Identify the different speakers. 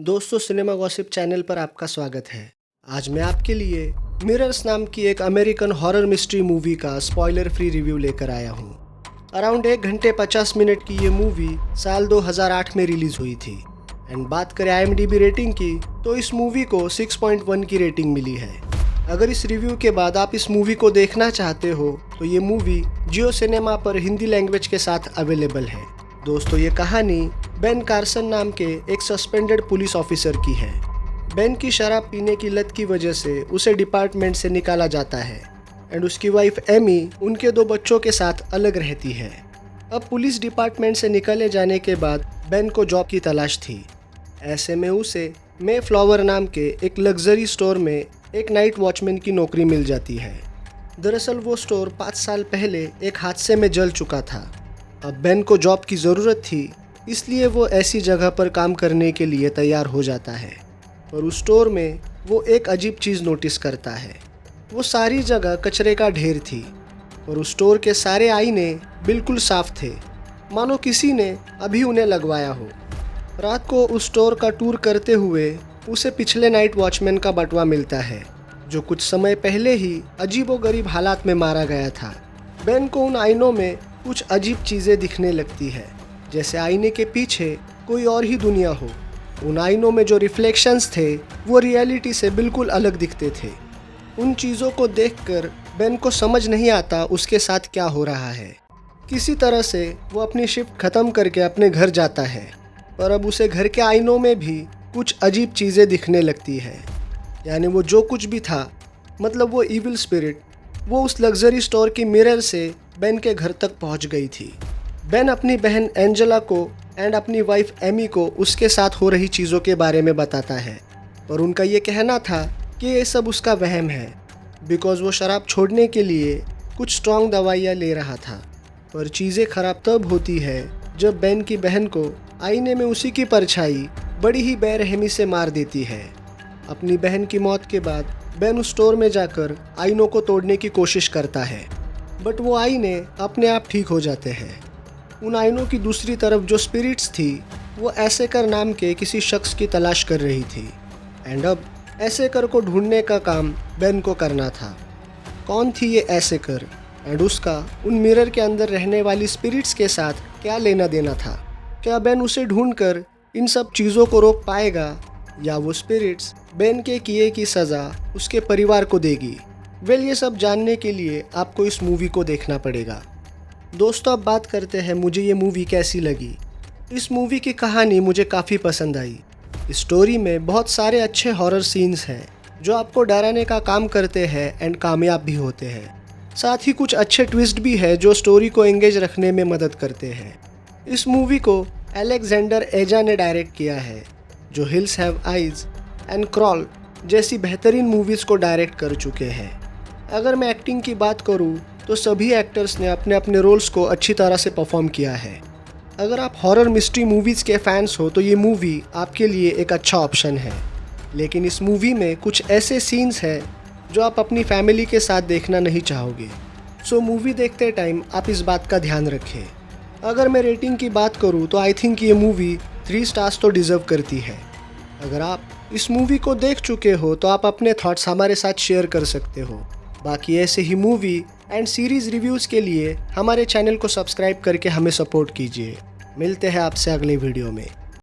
Speaker 1: दोस्तों, cinema gossip channel पर आपका स्वागत है। आज मैं आपके लिए मिरर्स नाम की एक अमेरिकन हॉरर मिस्ट्री मूवी का स्पॉइलर फ्री रिव्यू लेकर आया हूँ। अराउंड 1 घंटे 50 मिनट की ये मूवी साल 2008 में रिलीज हुई थी। एंड बात करें IMDb रेटिंग की, तो इस मूवी को 6.1 की रेटिंग मिली है। अगर इस रिव्यू के बाद आप इस मूवी को देखना चाहते हो तो ये मूवी जियो सिनेमा पर हिंदी लैंग्वेज के साथ अवेलेबल है। दोस्तों, ये कहानी बेन कार्सन नाम के एक सस्पेंडेड पुलिस ऑफिसर की है। बेन की शराब पीने की लत की वजह से उसे डिपार्टमेंट से निकाला जाता है एंड उसकी वाइफ एमी उनके 2 बच्चों के साथ अलग रहती है। अब पुलिस डिपार्टमेंट से निकले जाने के बाद बेन को जॉब की तलाश थी। ऐसे में उसे मे फ्लावर नाम के एक लग्जरी स्टोर में एक नाइट वॉचमैन की नौकरी मिल जाती है। दरअसल वो स्टोर 5 साल पहले एक हादसे में जल चुका था। अब बेन को जॉब की ज़रूरत थी, इसलिए वो ऐसी जगह पर काम करने के लिए तैयार हो जाता है। और उस स्टोर में वो एक अजीब चीज़ नोटिस करता है। वो सारी जगह कचरे का ढेर थी और उस स्टोर के सारे आईने बिल्कुल साफ थे, मानो किसी ने अभी उन्हें लगवाया हो। रात को उस स्टोर का टूर करते हुए उसे पिछले नाइट वॉचमैन का बटवा मिलता है, जो कुछ समय पहले ही अजीबोगरीब हालात में मारा गया था। बेन को उन आईनों में कुछ अजीब चीज़ें दिखने लगती है, जैसे आईने के पीछे कोई और ही दुनिया हो। उन आईनों में जो रिफ्लेक्शंस थे वो रियलिटी से बिल्कुल अलग दिखते थे। उन चीज़ों को देखकर बेन को समझ नहीं आता उसके साथ क्या हो रहा है। किसी तरह से वो अपनी शिफ्ट ख़त्म करके अपने घर जाता है, पर अब उसे घर के आईनों में भी कुछ अजीब चीज़ें दिखने लगती है। यानी वो जो कुछ भी था, मतलब वो इविल स्पिरिट, वो उस लग्जरी स्टोर की मिरर से बेन के घर तक पहुंच गई थी। बेन अपनी बहन एंजेला को एंड अपनी वाइफ एमी को उसके साथ हो रही चीज़ों के बारे में बताता है, और उनका ये कहना था कि ये सब उसका वहम है, बिकॉज़ वो शराब छोड़ने के लिए कुछ स्ट्रॉन्ग दवाइयाँ ले रहा था। पर चीज़ें ख़राब तब होती है जब बेन की बहन को आईने में उसी की परछाई बड़ी ही बेरहमी से मार देती है। अपनी बहन की मौत के बाद बेन उस स्टोर में जाकर आईनों को तोड़ने की कोशिश करता है, बट वो आईने अपने आप ठीक हो जाते हैं। उन आईनों की दूसरी तरफ जो स्पिरिट्स थी वो ऐसेकर नाम के किसी शख्स की तलाश कर रही थी, एंड अब ऐसेकर को ढूंढने का काम बेन को करना था। कौन थी ये ऐसेकर एंड उसका उन मिरर के अंदर रहने वाली स्पिरिट्स के साथ क्या लेना देना था? क्या बेन उसे ढूंढकर इन सब चीज़ों को रोक पाएगा, या वो स्पिरिट्स बेन के किए की सज़ा उसके परिवार को देगी? वेल, ये सब जानने के लिए आपको इस मूवी को देखना पड़ेगा। दोस्तों, अब बात करते हैं मुझे ये मूवी कैसी लगी। इस मूवी की कहानी मुझे काफ़ी पसंद आई। इस स्टोरी में बहुत सारे अच्छे हॉरर सीन्स हैं जो आपको डराने का काम करते हैं एंड कामयाब भी होते हैं। साथ ही कुछ अच्छे ट्विस्ट भी है जो स्टोरी को एंगेज रखने में मदद करते हैं। इस मूवी को अलेक्जेंडर एजा ने डायरेक्ट किया है, जो hills have eyes and crawl जैसी बेहतरीन मूवीज़ को डायरेक्ट कर चुके हैं। अगर मैं एक्टिंग की बात करूं तो सभी एक्टर्स ने अपने अपने रोल्स को अच्छी तरह से परफॉर्म किया है। अगर आप हॉरर मिस्ट्री मूवीज़ के फैंस हो तो ये मूवी आपके लिए एक अच्छा ऑप्शन है। लेकिन इस मूवी में कुछ ऐसे सीन्स हैं जो आप अपनी फैमिली के साथ देखना नहीं चाहोगे। सो मूवी देखते टाइम आप इस बात का ध्यान रखें। अगर मैं रेटिंग की बात करूँ तो आई थिंक ये मूवी 3 स्टार्स तो डिज़र्व करती है। अगर आप इस मूवी को देख चुके हो तो आप अपने थॉट्स हमारे साथ शेयर कर सकते हो। बाकी ऐसे ही मूवी एंड सीरीज़ रिव्यूज़ के लिए हमारे चैनल को सब्सक्राइब करके हमें सपोर्ट कीजिए। मिलते हैं आपसे अगले वीडियो में।